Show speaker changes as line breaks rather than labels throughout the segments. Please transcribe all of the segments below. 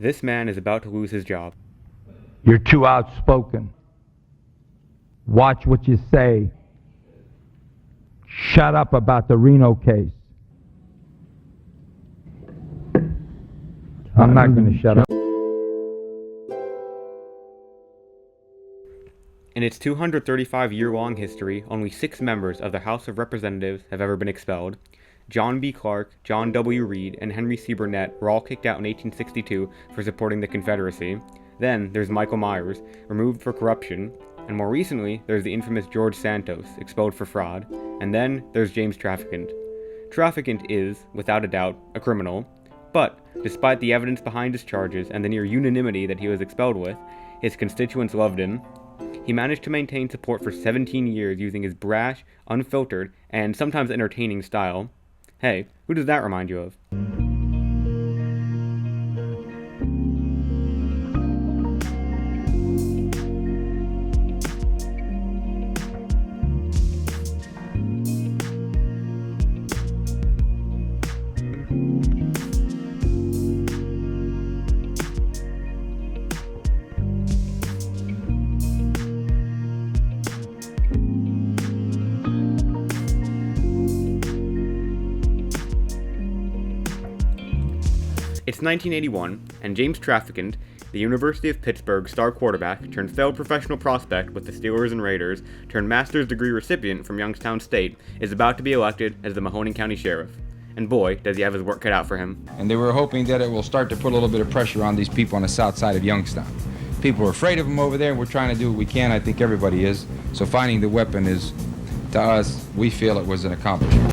This man is about to lose his job.
You're too outspoken. Watch what you say. Shut up about the Reno case. I'm not going to shut up.
In its 235-year-long history, only 6 members of the House of Representatives have ever been expelled. John B. Clark, John W. Reed, and Henry C. Burnett were all kicked out in 1862 for supporting the Confederacy. Then there's Michael Myers, removed for corruption. And more recently, there's the infamous George Santos, expelled for fraud. And then there's James Traficant. Traficant is, without a doubt, a criminal. But, despite the evidence behind his charges and the near unanimity that he was expelled with, his constituents loved him. He managed to maintain support for 17 years using his brash, unfiltered, and sometimes entertaining style. Hey, who does that remind you of? It's 1981, and James Traficant, the University of Pittsburgh star quarterback turned failed professional prospect with the Steelers and Raiders turned master's degree recipient from Youngstown State, is about to be elected as the Mahoning County Sheriff. And boy, does he have his work cut out for him.
And they were hoping that it will start to put a little bit of pressure on these people on the south side of Youngstown. People are afraid of them over there, and we're trying to do what we can. I think everybody is. So finding the weapon is, to us, we feel it was an accomplishment.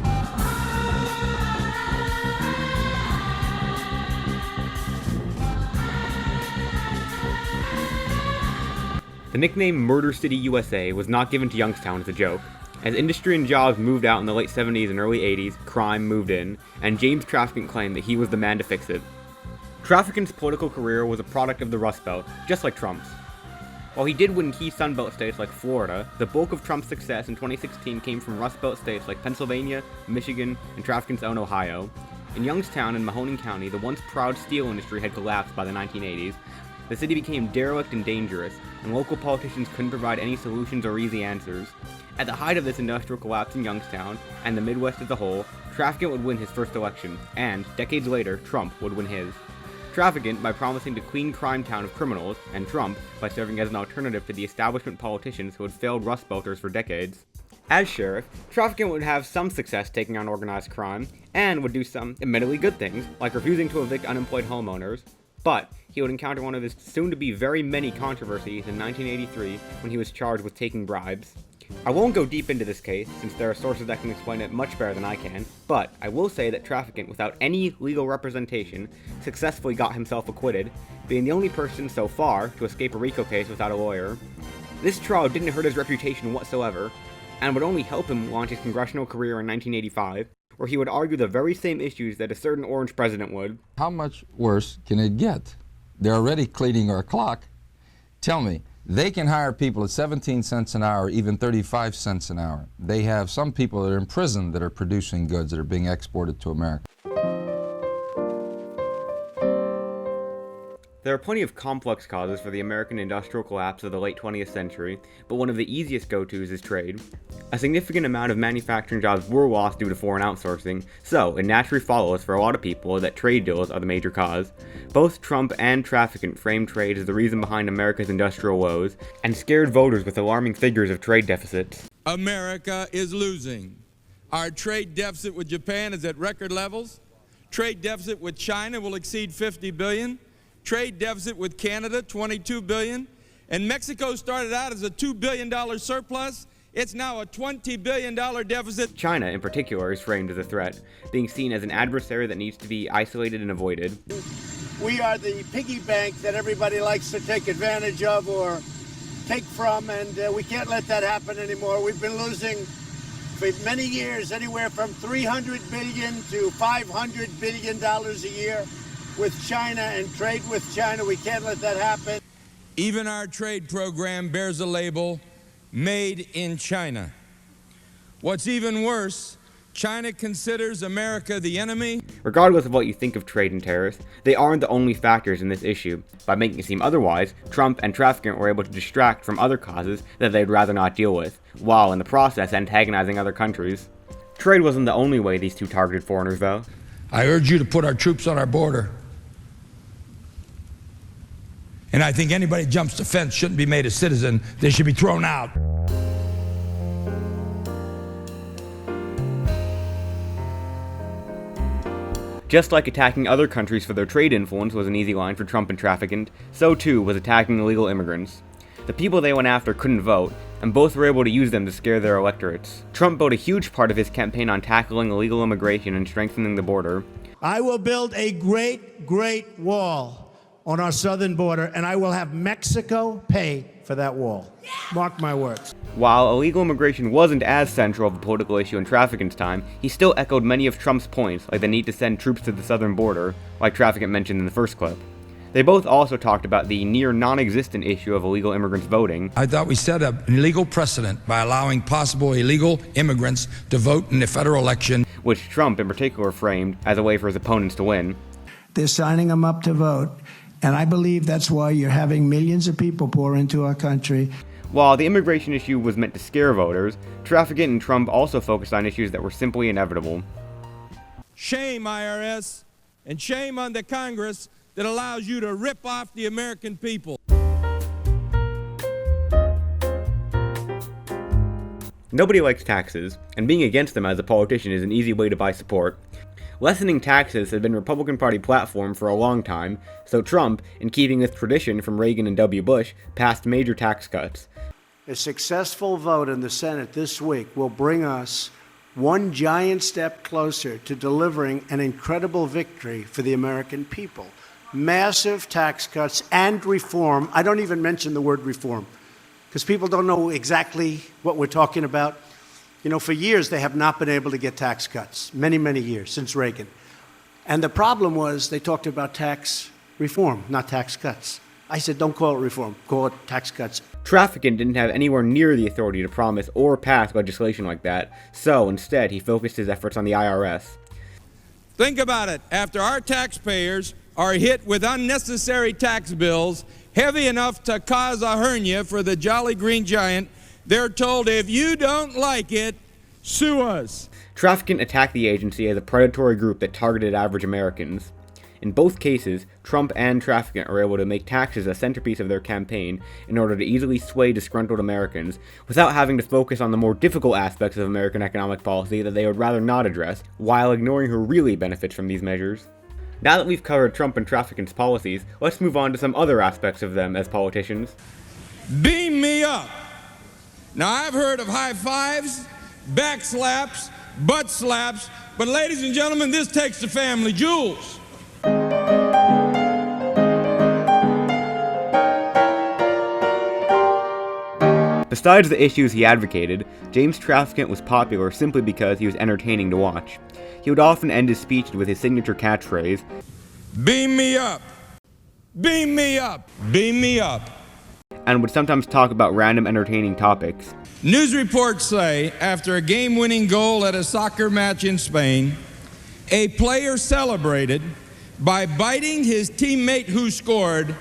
The nickname Murder City, USA was not given to Youngstown as a joke. As industry and jobs moved out in the late 70s and early 80s, crime moved in, and James Traficant claimed that he was the man to fix it. Traficant's political career was a product of the Rust Belt, just like Trump's. While he did win key Sun Belt states like Florida, the bulk of Trump's success in 2016 came from Rust Belt states like Pennsylvania, Michigan, and Traficant's own Ohio. In Youngstown and Mahoning County, the once proud steel industry had collapsed by the 1980s. The city became derelict and dangerous, and local politicians couldn't provide any solutions or easy answers. At the height of this industrial collapse in Youngstown, and the Midwest as a whole, Traficant would win his first election, and, decades later, Trump would win his. Traficant by promising to clean crime town of criminals, and Trump by serving as an alternative to the establishment politicians who had failed Rust Belters for decades. As sheriff, Traficant would have some success taking on organized crime, and would do some admittedly good things, like refusing to evict unemployed homeowners. But he would encounter one of his soon-to-be very many controversies in 1983 when he was charged with taking bribes. I won't go deep into this case, since there are sources that can explain it much better than I can, but I will say that Traficant, without any legal representation, successfully got himself acquitted, being the only person so far to escape a RICO case without a lawyer. This trial didn't hurt his reputation whatsoever, and would only help him launch his congressional career in 1985, where he would argue the very same issues that a certain orange president would.
How much worse can it get? They're already cleaning our clock. Tell me, they can hire people at 17 cents an hour, even 35 cents an hour. They have some people that are in prison that are producing goods that are being exported to America.
There are plenty of complex causes for the American industrial collapse of the late 20th century, but one of the easiest go-tos is trade. A significant amount of manufacturing jobs were lost due to foreign outsourcing, so it naturally follows for a lot of people that trade deals are the major cause. Both Trump and Traficant framed trade as the reason behind America's industrial woes, and scared voters with alarming figures of trade deficits.
America is losing. Our trade deficit with Japan is at record levels. Trade deficit with China will exceed $50 billion. Trade deficit with Canada, $22 billion. And Mexico started out as a $2 billion surplus. It's now a $20 billion deficit.
China, in particular, is framed as a threat, being seen as an adversary that needs to be isolated and avoided.
We are the piggy bank that everybody likes to take advantage of or take from, and we can't let that happen anymore. We've been losing for many years anywhere from $300 billion to $500 billion a year with China and trade with China. We can't let that happen.
Even our trade program bears a label, Made in China. What's even worse, China considers America the enemy.
Regardless of what you think of trade and tariffs, they aren't the only factors in this issue. By making it seem otherwise, Trump and Traficant were able to distract from other causes that they'd rather not deal with, while in the process antagonizing other countries. Trade wasn't the only way these two targeted foreigners, though.
I urge you to put our troops on our border. And I think anybody who jumps the fence shouldn't be made a citizen. They should be thrown out.
Just like attacking other countries for their trade influence was an easy line for Trump and Traficant, so too was attacking illegal immigrants. The people they went after couldn't vote, and both were able to use them to scare their electorates. Trump built a huge part of his campaign on tackling illegal immigration and strengthening the border.
I will build a great, great wall on our southern border, and I will have Mexico pay for that wall. Mark my words.
While illegal immigration wasn't as central of a political issue in Traficant's time, he still echoed many of Trump's points, like the need to send troops to the southern border, like Traficant mentioned in the first clip. They both also talked about the near non-existent issue of illegal immigrants voting.
I thought we set up an illegal precedent by allowing possible illegal immigrants to vote in the federal election,
which Trump in particular framed as a way for his opponents to win.
They're signing them up to vote, and I believe that's why you're having millions of people pour into our country.
While the immigration issue was meant to scare voters, Traficant and Trump also focused on issues that were simply inevitable.
Shame, IRS, and shame on the Congress that allows you to rip off the American people.
Nobody likes taxes, and being against them as a politician is an easy way to buy support. Lessening taxes had been a Republican Party platform for a long time, so Trump, in keeping with tradition from Reagan and W. Bush, passed major tax cuts.
A successful vote in the Senate this week will bring us one giant step closer to delivering an incredible victory for the American people. Massive tax cuts and reform. I don't even mention the word reform because people don't know exactly what we're talking about. You know, for years they have not been able to get tax cuts, many, many years, since Reagan. And the problem was they talked about tax reform, not tax cuts. I said, don't call it reform, call it tax cuts.
Traficant didn't have anywhere near the authority to promise or pass legislation like that, so instead he focused his efforts on the IRS.
Think about it. After our taxpayers are hit with unnecessary tax bills heavy enough to cause a hernia for the Jolly Green Giant, they're told, if you don't like it, sue us.
Traficant attacked the agency as a predatory group that targeted average Americans. In both cases, Trump and Traficant are able to make taxes a centerpiece of their campaign in order to easily sway disgruntled Americans without having to focus on the more difficult aspects of American economic policy that they would rather not address, while ignoring who really benefits from these measures. Now that we've covered Trump and Traficant's policies, let's move on to some other aspects of them as politicians.
Beam me up. Now, I've heard of high fives, back slaps, butt slaps, but ladies and gentlemen, this takes the family jewels.
Besides the issues he advocated, James Traficant was popular simply because he was entertaining to watch. He would often end his speeches with his signature catchphrase,
Beam me up, beam me up, beam me up,
and would sometimes talk about random entertaining topics.
News reports say, after a game-winning goal at a soccer match in Spain, a player celebrated by biting his teammate who scored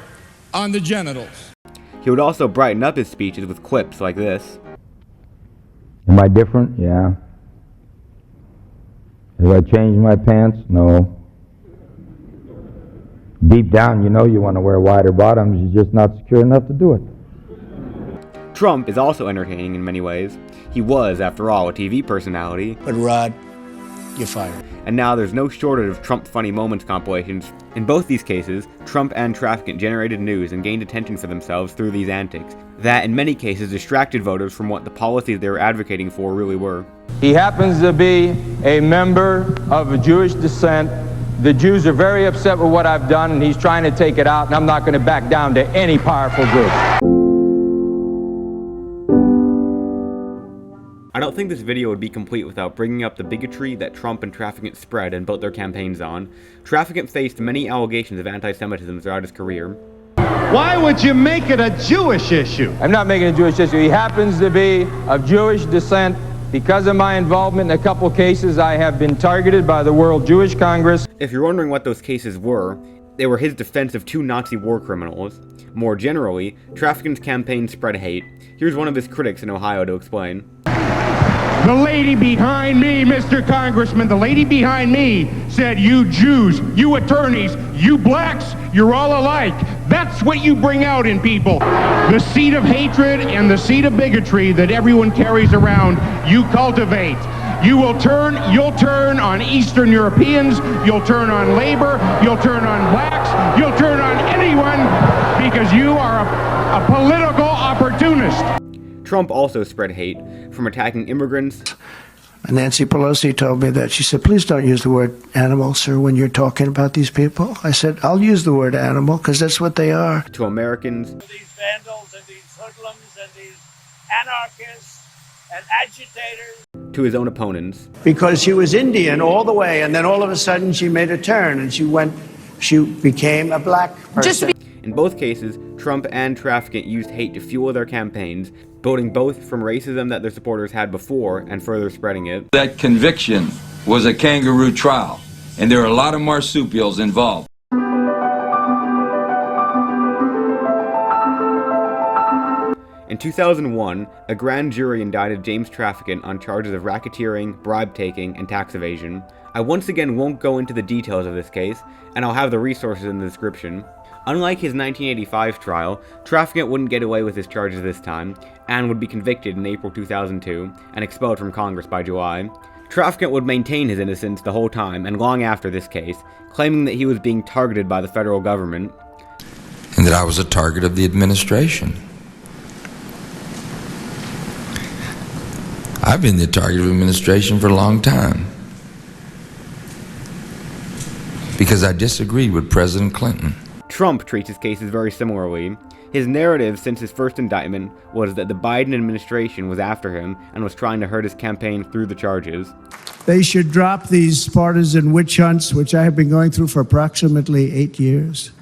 on the genitals.
He would also brighten up his speeches with clips like this.
Am I different? Yeah. Have I changed my pants? No. Deep down, you know you want to wear wider bottoms, you're just not secure enough to do it.
Trump is also entertaining in many ways. He was, after all, a TV personality.
But Rod, you're fired.
And now there's no shortage of Trump funny moments compilations. In both these cases, Trump and Traficant generated news and gained attention for themselves through these antics, that in many cases distracted voters from what the policies they were advocating for really were.
He happens to be a member of Jewish descent. The Jews are very upset with what I've done, and he's trying to take it out, and I'm not going to back down to any powerful group.
I don't think this video would be complete without bringing up the bigotry that Trump and Traficant spread and built their campaigns on. Traficant faced many allegations of anti-Semitism throughout his career.
Why would you make it a Jewish issue?
I'm not making a Jewish issue. He happens to be of Jewish descent. Because of my involvement in a couple cases, I have been targeted by the World Jewish Congress.
If you're wondering what those cases were, they were his defense of 2 Nazi war criminals. More generally, Traficant's campaign spread hate. Here's one of his critics in Ohio to explain.
The lady behind me, Mr. Congressman, the lady behind me said, you Jews, you attorneys, you blacks, you're all alike. That's what you bring out in people. The seed of hatred and the seed of bigotry that everyone carries around, you cultivate. You'll turn on Eastern Europeans, you'll turn on labor, you'll turn on blacks, you'll turn on anyone because you are a political opportunist.
Trump also spread hate, from attacking immigrants.
Nancy Pelosi told me that. She said, please don't use the word animal, sir, when you're talking about these people. I said, I'll use the word animal because that's what they are.
To Americans.
These vandals and these hoodlums and these anarchists and agitators.
To his own opponents.
Because she was Indian all the way, and then all of a sudden she made a turn and she became a black person.
In both cases, Trump and Traficant used hate to fuel their campaigns, voting both from racism that their supporters had before and further spreading it.
That conviction was a kangaroo trial, and there are a lot of marsupials involved.
In 2001, a grand jury indicted James Traficant on charges of racketeering, bribe-taking, and tax evasion. I once again won't go into the details of this case, and I'll have the resources in the description. Unlike his 1985 trial, Traficant wouldn't get away with his charges this time, and would be convicted in April 2002, and expelled from Congress by July. Traficant would maintain his innocence the whole time, and long after this case, claiming that he was being targeted by the federal government.
And that I was a target of the administration. I've been the target of administration for a long time. Because I disagreed with President Clinton.
Trump treats his cases very similarly. His narrative since his first indictment was that the Biden administration was after him and was trying to hurt his campaign through the charges.
They should drop these partisan witch hunts, which I have been going through for approximately 8 years.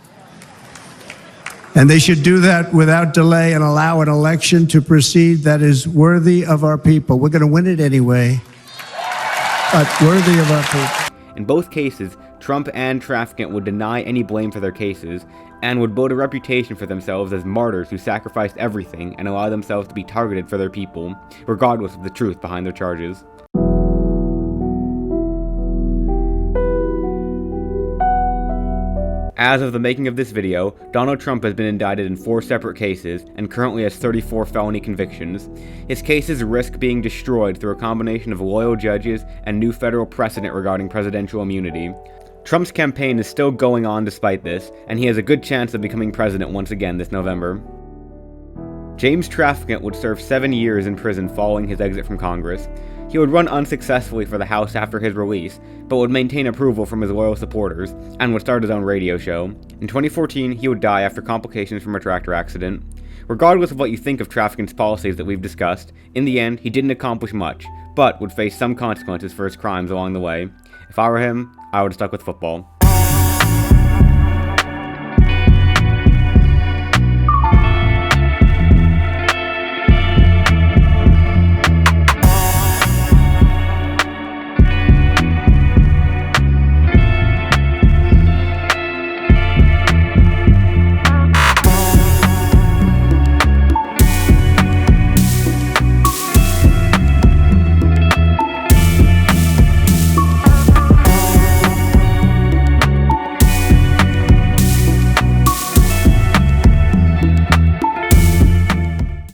And they should do that without delay and allow an election to proceed that is worthy of our people. We're going to win it anyway, but worthy of our people.
In both cases, Trump and Traficant would deny any blame for their cases, and would build a reputation for themselves as martyrs who sacrificed everything and allow themselves to be targeted for their people, regardless of the truth behind their charges. As of the making of this video, Donald Trump has been indicted in 4 separate cases and currently has 34 felony convictions. His cases risk being destroyed through a combination of loyal judges and new federal precedent regarding presidential immunity. Trump's campaign is still going on despite this, and he has a good chance of becoming president once again this November. James Traficant would serve 7 years in prison following his exit from Congress. He would run unsuccessfully for the House after his release, but would maintain approval from his loyal supporters, and would start his own radio show. In 2014, he would die after complications from a tractor accident. Regardless of what you think of Traficant's policies that we've discussed, in the end, he didn't accomplish much, but would face some consequences for his crimes along the way. If I were him, I would have stuck with football.